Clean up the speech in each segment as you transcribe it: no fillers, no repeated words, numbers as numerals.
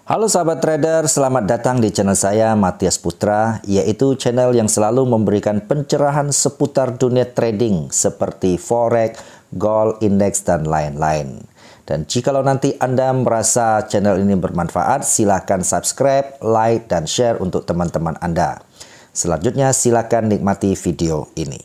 Halo sahabat trader, selamat datang di channel saya Matias Putra, yaitu channel yang selalu memberikan pencerahan seputar dunia trading seperti forex, gold, index, dan lain-lain. Dan jikalau nanti Anda merasa channel ini bermanfaat, silakan subscribe, like, dan share untuk teman-teman Anda. Selanjutnya silakan nikmati video ini.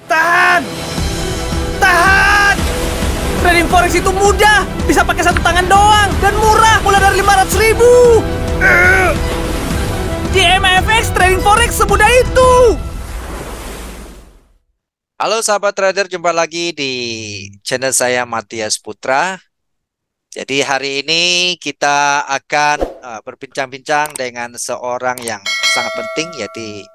Tahan! Tahan! Trading forex itu mudah, bisa pakai satu tangan doang dan murah, mulai dari 500.000. Di MFX trading forex semudah itu. Halo sahabat trader, jumpa lagi di channel saya Matias Putra. Jadi hari ini kita akan berbincang-bincang dengan seorang yang sangat penting, yaitu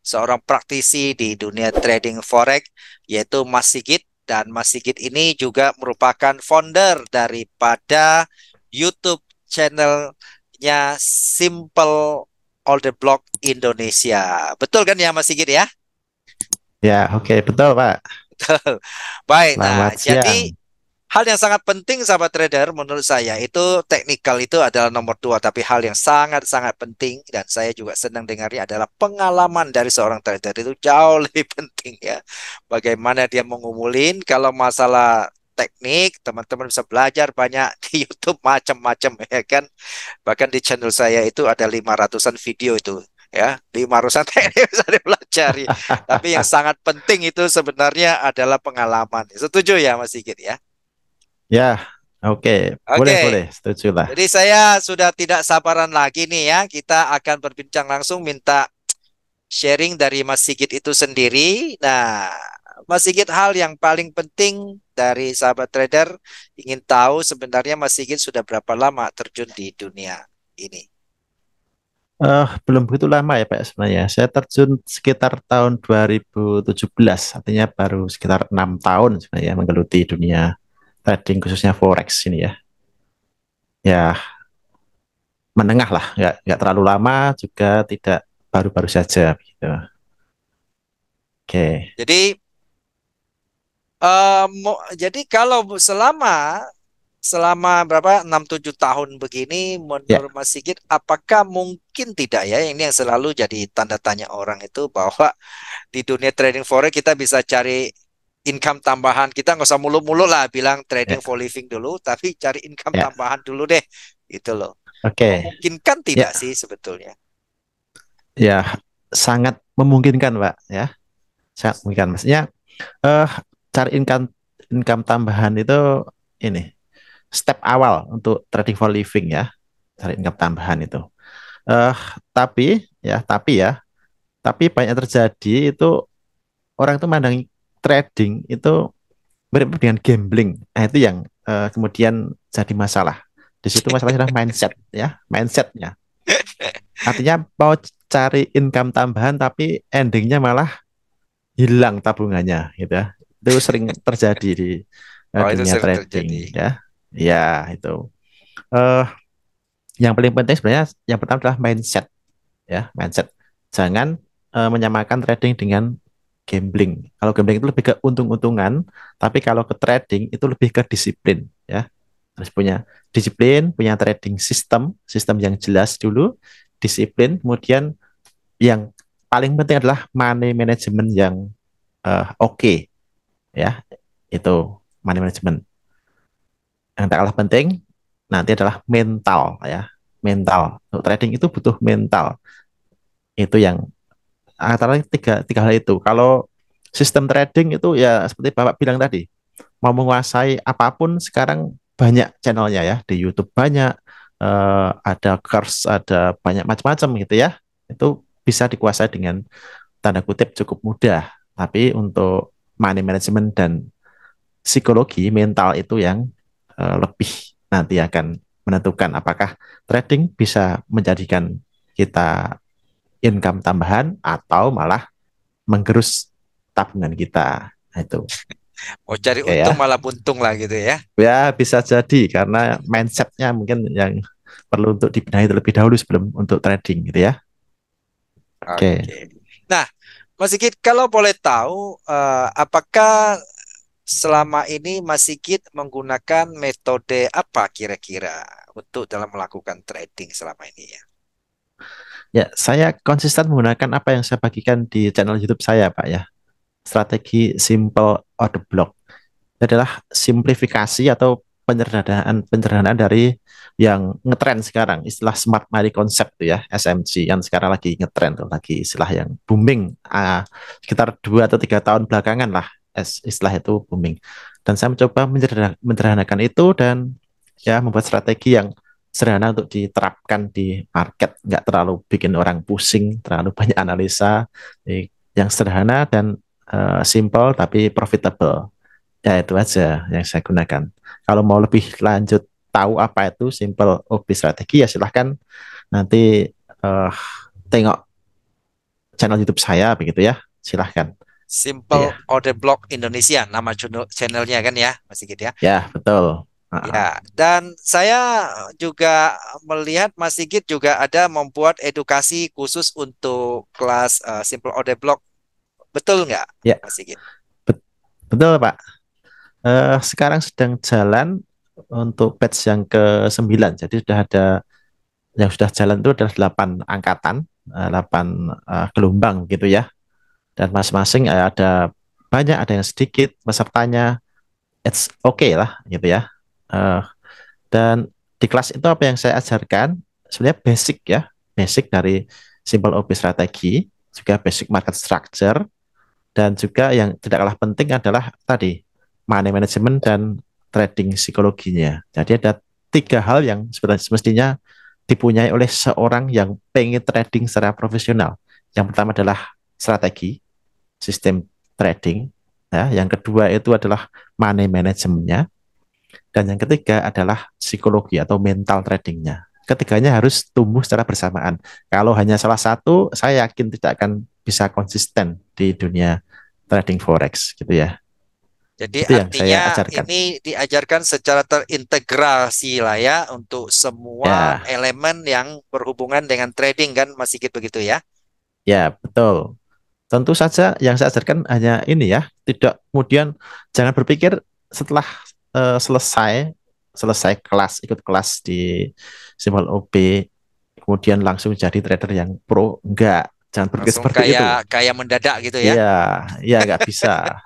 seorang praktisi di dunia trading forex, yaitu Mas Sigit. Dan Mas Sigit ini juga merupakan founder daripada YouTube channelnya Simple All the Block Indonesia. Betul kan ya Mas Sigit ya? Ya, oke, betul, Pak. Baik, Selamat nah siang. jadi hal yang sangat penting sahabat trader menurut saya itu teknikal itu adalah nomor dua, tapi hal yang sangat-sangat penting dan saya juga senang dengarnya adalah pengalaman dari seorang trader itu jauh lebih penting ya. Bagaimana dia mengumulin kalau masalah teknik, teman-teman bisa belajar banyak di YouTube macam-macam ya kan. Bahkan di channel saya itu ada 500-an video itu ya, 500-an teknik bisa dipelajari. Tapi yang sangat penting itu sebenarnya adalah pengalaman. Setuju ya Mas Sigit ya? Ya, oke, Oke, boleh, setuju lah. jadi saya sudah tidak sabaran lagi nih ya. Kita akan berbincang langsung minta sharing dari Mas Sigit itu sendiri. Nah, Mas Sigit, hal yang paling penting dari sahabat trader ingin tahu sebenarnya Mas Sigit sudah berapa lama terjun di dunia ini? Belum begitu lama ya, Pak, sebenarnya. Saya terjun sekitar tahun 2017, artinya baru sekitar 6 tahun sebenarnya menggeluti dunia trading khususnya forex ini ya. Ya, menengah lah, nggak terlalu lama juga tidak baru-baru saja gitu. Oke, Jadi, jadi kalau selama selama berapa 6-7 tahun begini ya, menurut Mas Sigit apakah mungkin tidak ya ini yang selalu jadi tanda tanya orang itu bahwa di dunia trading forex kita bisa cari income tambahan, kita nggak usah mulu-mulu lah bilang ya, trading for living dulu, tapi cari income ya, tambahan dulu deh itu loh. oke, Memungkinkan ya, tidak sih sebetulnya? ya, sangat memungkinkan, Pak, ya, sangat memungkinkan. Maksudnya, eh cari income income tambahan itu ini step awal untuk trading for living ya, cari income tambahan itu. Eh tapi tapi banyak terjadi itu orang itu mandang trading itu mirip dengan gambling. Nah, itu yang kemudian jadi masalah. Di situ masalahnya adalah mindset ya, mindsetnya. Artinya mau cari income tambahan tapi endingnya malah hilang tabungannya gitu ya. Itu sering terjadi di Oh, itu dunia sering trading terjadi. ya. Ya, itu. eh yang paling penting sebenarnya yang pertama adalah mindset ya, mindset. Jangan menyamakan trading dengan gambling. Kalau gambling itu lebih ke untung-untungan, tapi kalau ke trading itu lebih ke disiplin ya. Harus punya disiplin, punya trading system, sistem yang jelas dulu, disiplin, kemudian yang paling penting adalah money management yang oke ya. Itu money management. Yang tak kalah penting nanti adalah mental ya. Mental. Untuk trading itu butuh mental. Itu yang antara tiga hal itu. Kalau sistem trading itu ya seperti Bapak bilang tadi, mau menguasai apapun sekarang banyak channelnya ya, di YouTube banyak, ada course, ada banyak macam-macam gitu ya. Itu bisa dikuasai dengan tanda kutip cukup mudah. Tapi untuk money management dan psikologi mental itu yang lebih nanti akan menentukan apakah trading bisa menjadikan kita income tambahan atau malah menggerus tabungan kita. Nah, itu. Mau cari Oke untung ya. malah buntung lah gitu ya. Ya, bisa jadi karena mindsetnya mungkin yang perlu untuk dibenahi terlebih dahulu sebelum untuk trading gitu ya. Oke. Oke. Nah, Mas Sigit, kalau boleh tahu, apakah selama ini Mas Sigit menggunakan metode apa kira-kira untuk dalam melakukan trading selama ini ya? Ya, saya konsisten menggunakan apa yang saya bagikan di channel YouTube saya, Pak ya. Strategi simple order block. Itu adalah simplifikasi atau penyederhanaan dari yang ngetren sekarang, istilah smart money concept tuh ya, SMC yang sekarang lagi ngetren tuh, lagi istilah yang booming sekitar 2 atau 3 tahun belakangan lah, istilah itu booming. Dan saya mencoba menyederhanakan itu dan ya membuat strategi yang sederhana untuk diterapkan di market, nggak terlalu bikin orang pusing, terlalu banyak analisa, yang sederhana dan simple tapi profitable. Ya itu aja yang saya gunakan. Kalau mau lebih lanjut tahu apa itu simple OP strategi ya silahkan nanti tengok channel YouTube saya begitu ya. Silahkan. Simple Ya, Order Block Indonesia, nama channelnya kan ya, Mas Sigit ya? ya betul. Ya, dan saya juga melihat Mas Sigit juga ada membuat edukasi khusus untuk kelas Simple Order Block. Betul nggak, Ya, Mas Sigit? bet- betul Pak. Sekarang sedang jalan untuk batch yang ke-9. Jadi sudah ada yang sudah jalan itu adalah 8 angkatan, 8 gelombang gitu ya. Dan masing-masing ada banyak, ada yang sedikit pesertanya. It's okay lah gitu ya. Eh, dan di kelas itu apa yang saya ajarkan sebenarnya basic ya, basic dari simple OP strategi, juga basic market structure, dan juga yang tidak kalah penting adalah tadi money management dan trading psikologinya. Jadi ada 3 hal yang sebenarnya semestinya dipunyai oleh seorang yang pengen trading secara profesional. Yang pertama adalah strategi, sistem trading. Ya, yang kedua itu adalah money manajemennya. Dan yang ketiga adalah psikologi atau mental tradingnya. Ketiganya harus tumbuh secara bersamaan. Kalau hanya salah satu, saya yakin tidak akan bisa konsisten di dunia trading forex gitu ya. Jadi Itu yang saya artinya ajarkan. ini diajarkan secara terintegrasi lah ya untuk semua Ya, elemen yang berhubungan dengan trading kan Mas Sigit begitu ya? ya betul. Tentu saja yang saya ajarkan hanya ini ya, tidak kemudian jangan berpikir setelah selesai selesai kelas ikut kelas di Simple OP kemudian langsung jadi trader yang pro. Enggak, jangan berpikir Langsung seperti itu. kayak kayak mendadak gitu ya? Iya, iya nggak bisa.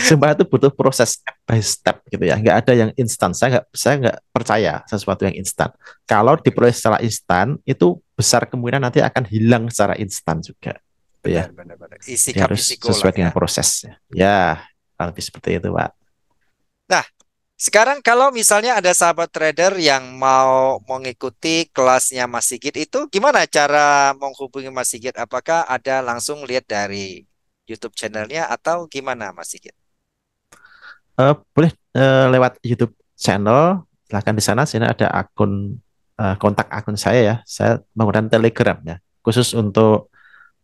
Sumpah itu butuh proses step by step gitu ya. Nggak ada yang instan. Saya nggak percaya sesuatu yang instan. Kalau diperoleh secara instan, itu besar kemungkinan nanti akan hilang secara instan juga. Gitu ya. Benar, benar, benar. Jadi Sikap harus risiko lah sesuai ya. dengan prosesnya. Ya, lebih seperti itu, Pak. Nah, sekarang kalau misalnya ada sahabat trader yang mau mengikuti kelasnya Mas Sigit itu gimana cara menghubungi Mas Sigit? Apakah ada langsung lihat dari YouTube channelnya atau gimana Mas Sigit? Boleh lewat YouTube channel. Silahkan di sana. Sini ada akun kontak akun saya ya. Saya menggunakan Telegram ya. Khusus untuk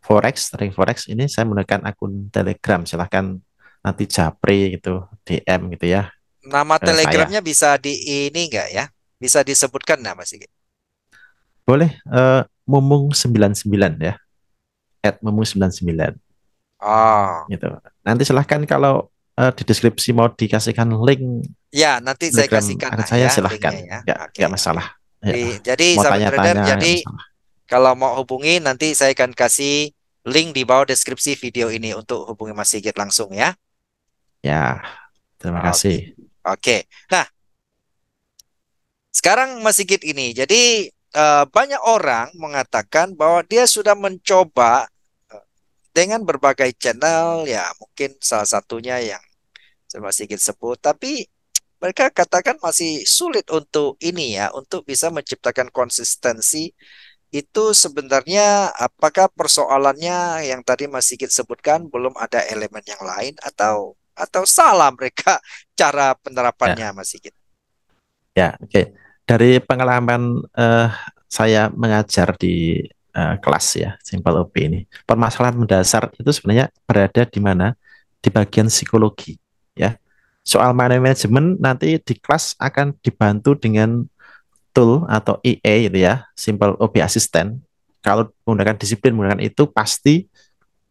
Forex, trading Forex ini saya menggunakan akun Telegram. Silahkan nanti japri gitu, DM gitu ya Nama ke saya. Telegramnya bisa di ini enggak ya? Bisa disebutkan nggak Mas Sigit? Boleh Mumung 99 ya, @mumung99 Oh, gitu. Nanti silahkan kalau di deskripsi mau dikasihkan link ya nanti saya Telegram kasihkan akun lah saya ya silahkan. linknya ya. Oke, Nggak oke. masalah. Ya, Jadi mau sahabat trader, tanya-tanya nggak jadi masalah. kalau mau hubungi nanti saya akan kasih link di bawah deskripsi video ini untuk hubungi Mas Sigit langsung ya. Ya, terima Oke. kasih. Oke. Nah, sekarang Mas Sigit ini, jadi banyak orang mengatakan bahwa dia sudah mencoba eh, dengan berbagai channel, ya mungkin salah satunya yang Mas Sigit sebut, tapi mereka katakan masih sulit untuk ini ya, untuk bisa menciptakan konsistensi itu sebenarnya apakah persoalannya yang tadi Mas Sigit sebutkan belum ada elemen yang lain atau salah mereka cara penerapannya Ya. Mas Sigit? Ya, oke. Dari pengalaman saya mengajar di kelas ya, Simple OP ini, permasalahan mendasar itu sebenarnya berada di mana? Di bagian psikologi, ya. Soal money management nanti di kelas akan dibantu dengan tool atau EA gitu ya, Simple OP Assistant. Kalau menggunakan disiplin menggunakan itu pasti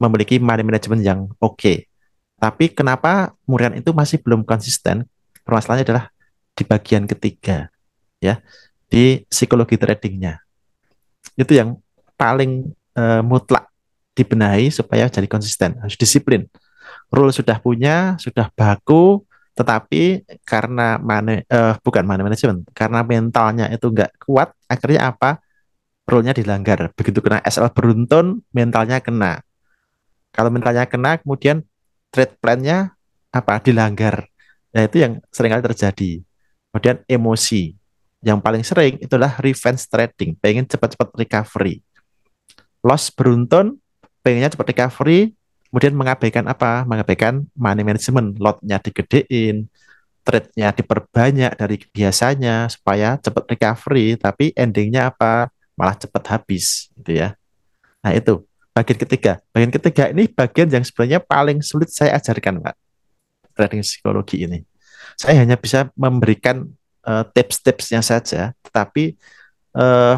memiliki money management yang oke. Tapi kenapa menggunakan itu masih belum konsisten? Permasalahannya adalah di bagian ketiga ya, di psikologi tradingnya. Itu yang paling mutlak dibenahi supaya jadi konsisten, harus disiplin. Rule sudah punya, sudah baku, tetapi karena bukan money management, karena mentalnya itu nggak kuat, akhirnya apa? Rule-nya dilanggar. Begitu kena SL beruntun, mentalnya kena. Kalau mentalnya kena, kemudian trade plan-nya apa? Dilanggar. Nah, itu yang seringkali terjadi. Kemudian emosi. Yang paling sering itulah revenge trading, pengen cepat-cepat recovery. Loss beruntun, pengennya cepat recovery, kemudian mengabaikan apa? Mengabaikan money management, lot-nya digedein, trade-nya diperbanyak dari biasanya supaya cepat recovery, tapi endingnya apa? Malah cepat habis, gitu ya. Nah, itu bagian ketiga. Bagian ketiga ini bagian yang sebenarnya paling sulit saya ajarkan, Pak. Trading psikologi ini. Saya hanya bisa memberikan tips-tipsnya saja, tetapi eh,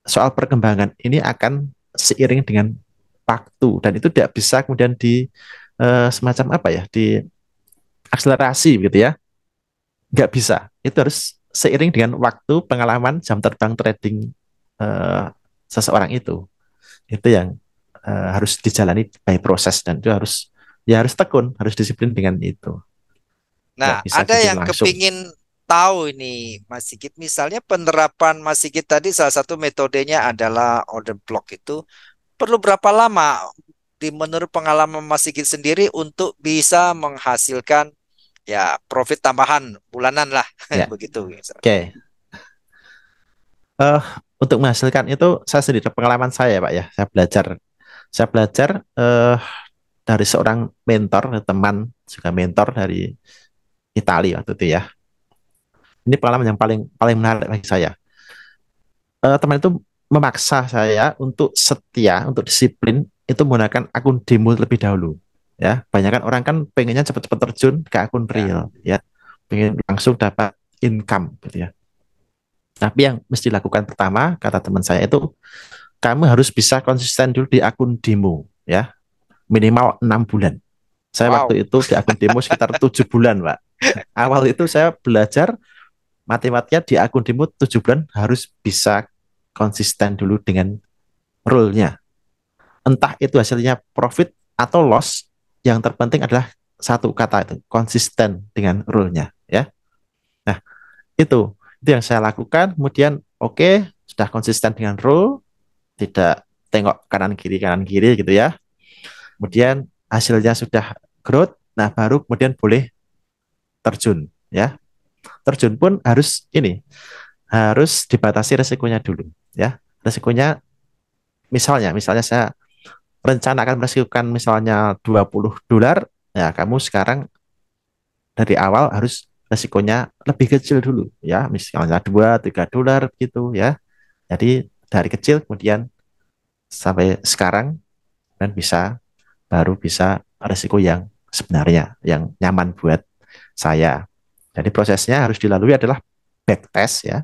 soal perkembangan ini akan seiring dengan waktu dan itu tidak bisa kemudian di semacam apa ya, di akselerasi gitu ya. Nggak bisa. Itu harus seiring dengan waktu, pengalaman, jam terbang trading eh, seseorang itu. Itu yang harus dijalani by proses dan itu harus ya harus tekun, harus disiplin dengan itu. Nggak Nah, bisa ada gitu yang langsung. kepingin tahu ini, Mas Sigit. Misalnya penerapan Mas Sigit tadi salah satu metodenya adalah order block itu perlu berapa lama menurut pengalaman Mas Sigit sendiri untuk bisa menghasilkan ya profit tambahan bulanan lah Ya, begitu. oke. Eh, untuk menghasilkan itu saya sendiri pengalaman saya Pak ya. Saya belajar dari seorang mentor, teman juga mentor dari Italia waktu itu ya. Ini pengalaman yang paling paling menarik bagi saya. Teman itu memaksa saya untuk setia, untuk disiplin itu menggunakan akun demo terlebih dahulu. Ya, banyak kan orang kan pengennya cepat-cepat terjun ke akun Ya. real, ya, pengen langsung dapat income, gitu ya. Tapi yang mesti dilakukan pertama, kata teman saya itu, kamu harus bisa konsisten dulu di akun demo, ya, minimal 6 bulan. Saya Wow. waktu itu di akun demo sekitar 7 bulan, Pak. Awal itu saya belajar matematika di akun demo 7 bulan harus bisa konsisten dulu dengan rule-nya. Entah itu hasilnya profit atau loss, yang terpenting adalah satu kata itu, konsisten dengan rule-nya, ya. Nah, itu yang saya lakukan. Kemudian oke, sudah konsisten dengan rule, tidak tengok kanan kiri gitu ya. Kemudian hasilnya sudah growth, nah baru kemudian boleh terjun, ya. Terjun pun harus ini, harus dibatasi resikonya dulu, ya. Resikonya misalnya saya rencana akan meresikukan misalnya $20, ya kamu sekarang dari awal harus resikonya lebih kecil dulu, ya, misalnya $2-3 gitu ya. Jadi dari kecil kemudian sampai sekarang dan baru bisa resiko yang sebenarnya yang nyaman buat saya. Jadi prosesnya harus dilalui adalah back test ya,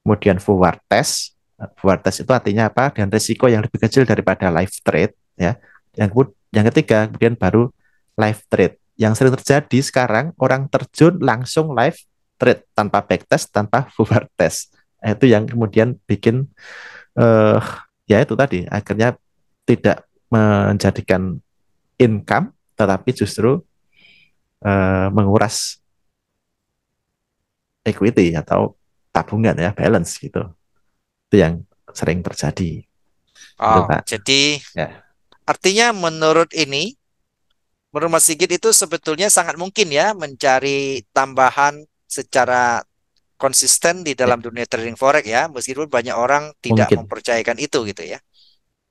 kemudian forward test. Forward test itu artinya apa? Dan resiko yang lebih kecil daripada live trade ya. Yang ketiga kemudian baru live trade. Yang sering terjadi sekarang orang terjun langsung live trade tanpa back test, tanpa forward test. Itu yang kemudian bikin eh, ya itu tadi akhirnya tidak menjadikan income tetapi justru menguras equity atau tabungan ya, balance gitu. Itu yang sering terjadi gitu Oh, Pak jadi ya. artinya menurut Mas Sigit itu sebetulnya sangat mungkin ya mencari tambahan secara konsisten di Ya, dalam dunia trading forex ya, meskipun banyak orang tidak mungkin mempercayakan itu gitu ya.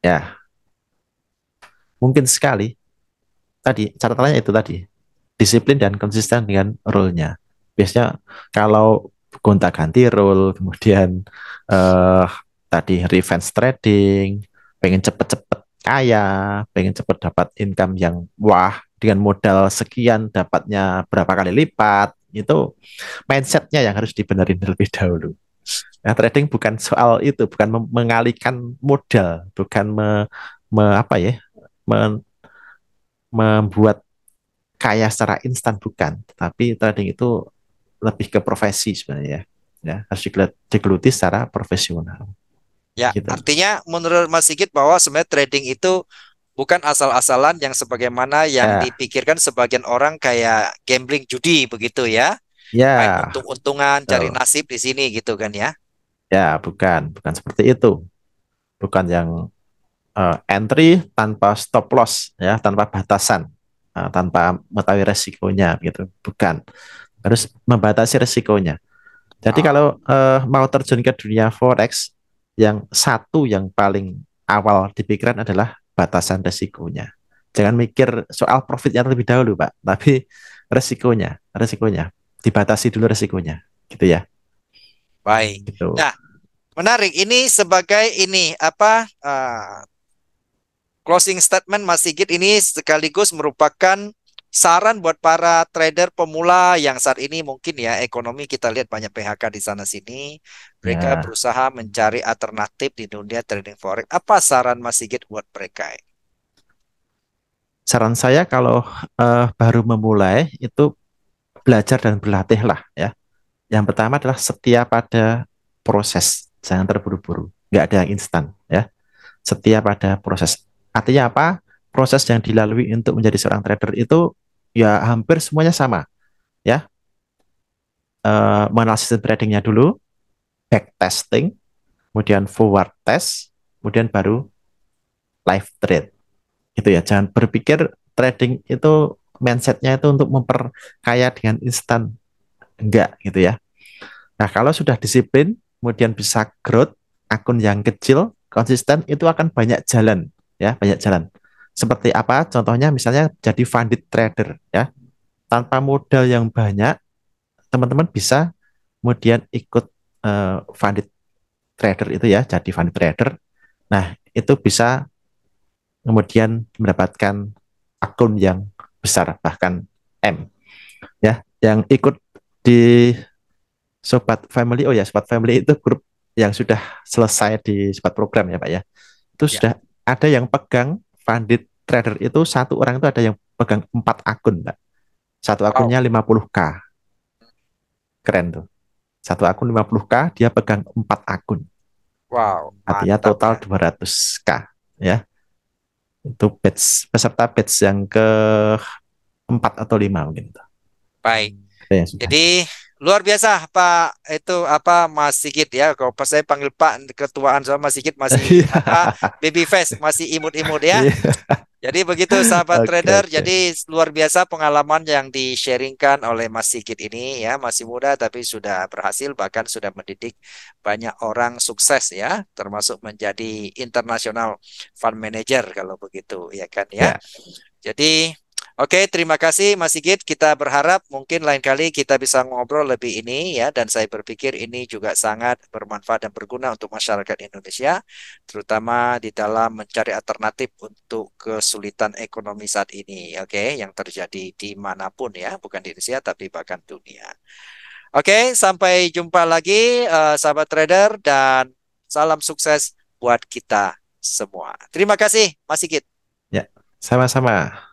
ya, mungkin sekali. Tadi catatannya itu tadi, disiplin dan konsisten dengan rule-nya. Biasanya kalau gonta-ganti role, kemudian eh tadi revenge trading, pengen cepet-cepet kaya, pengen cepet dapat income yang wah dengan modal sekian dapatnya berapa kali lipat, itu mindsetnya yang harus dibenerin terlebih dahulu. Nah, trading bukan soal itu, bukan mengalihkan modal, bukan apa ya, me- membuat kaya secara instan bukan, tapi trading itu lebih ke profesi sebenarnya ya, harus digeluti secara profesional Ya, gitu. artinya menurut Mas Sigit bahwa sebenarnya trading itu bukan asal-asalan yang sebagaimana yang Ya, dipikirkan sebagian orang kayak gambling judi begitu ya. Main ya, untung-untungan, cari betul. nasib di sini gitu kan ya. Ya, bukan seperti itu, bukan yang entry tanpa stop loss ya, tanpa batasan, tanpa mengetahui resikonya gitu, bukan, harus membatasi resikonya. Jadi Ah, kalau mau terjun ke dunia forex, yang satu yang paling awal dipikirkan adalah batasan resikonya. Jangan mikir soal profitnya terlebih dahulu, Pak, tapi resikonya dibatasi dulu resikonya, gitu ya. baik. Gitu. Nah, menarik. Ini sebagai ini apa closing statement Mas Sigit ini sekaligus merupakan saran buat para trader pemula yang saat ini mungkin ya ekonomi kita lihat banyak PHK di sana sini. Mereka Ya, berusaha mencari alternatif di dunia trading forex. Apa saran Mas Sigit buat mereka? saran saya kalau baru memulai itu belajar dan berlatihlah ya. Yang pertama adalah setia pada proses, jangan terburu-buru. Nggak ada yang instan ya. Setia pada proses. Artinya apa? Proses yang dilalui untuk menjadi seorang trader itu ya hampir semuanya sama ya. Mengenal sistem tradingnya dulu, back testing, kemudian forward test, kemudian baru live trade. Gitu ya. Jangan berpikir trading itu mindsetnya itu untuk memperkaya dengan instan. Enggak gitu ya. Nah, kalau sudah disiplin, kemudian bisa growth, akun yang kecil, konsisten, itu akan banyak jalan, ya, banyak jalan. Seperti apa? Contohnya misalnya jadi funded trader, ya. Tanpa modal yang banyak, teman-teman bisa kemudian ikut funded trader itu ya, jadi funded trader. Nah, itu bisa kemudian mendapatkan akun yang besar, bahkan M, ya, yang ikut di Sobat Family. Oh ya, Sobat Family itu grup yang sudah selesai di Sobat Program ya Pak ya. Itu Ya. sudah ada yang pegang funded trader itu, satu orang itu ada yang pegang 4 akun Pak. Satu Wow, akunnya 50K. Keren tuh. Satu akun 50K, dia pegang 4 akun. wow, Artinya mantap total ya. 200K ya. Itu peserta batch yang ke 4 atau 5 mungkin itu. Baik. Ada yang sudah. Jadi luar biasa Pak itu apa Mas Sigit ya. Kalau pas saya panggil Pak ketuaan sama Mas Sigit masih apa baby face, masih imut-imut ya. Iya. Jadi begitu sahabat Oke, trader. oke. Jadi luar biasa pengalaman yang di-sharingkan oleh Mas Sigit ini ya. Masih muda tapi sudah berhasil bahkan sudah mendidik banyak orang sukses ya. Termasuk menjadi international fund manager kalau begitu ya kan ya. Ya. Jadi oke, terima kasih Mas Sigit. Kita berharap mungkin lain kali kita bisa ngobrol lebih ini ya. Dan saya berpikir ini juga sangat bermanfaat dan berguna untuk masyarakat Indonesia, terutama di dalam mencari alternatif untuk kesulitan ekonomi saat ini. Oke, yang terjadi dimanapun ya, bukan di Indonesia tapi bahkan dunia. Oke, sampai jumpa lagi sahabat trader dan salam sukses buat kita semua. Terima kasih Mas Sigit. Ya. Sama-sama.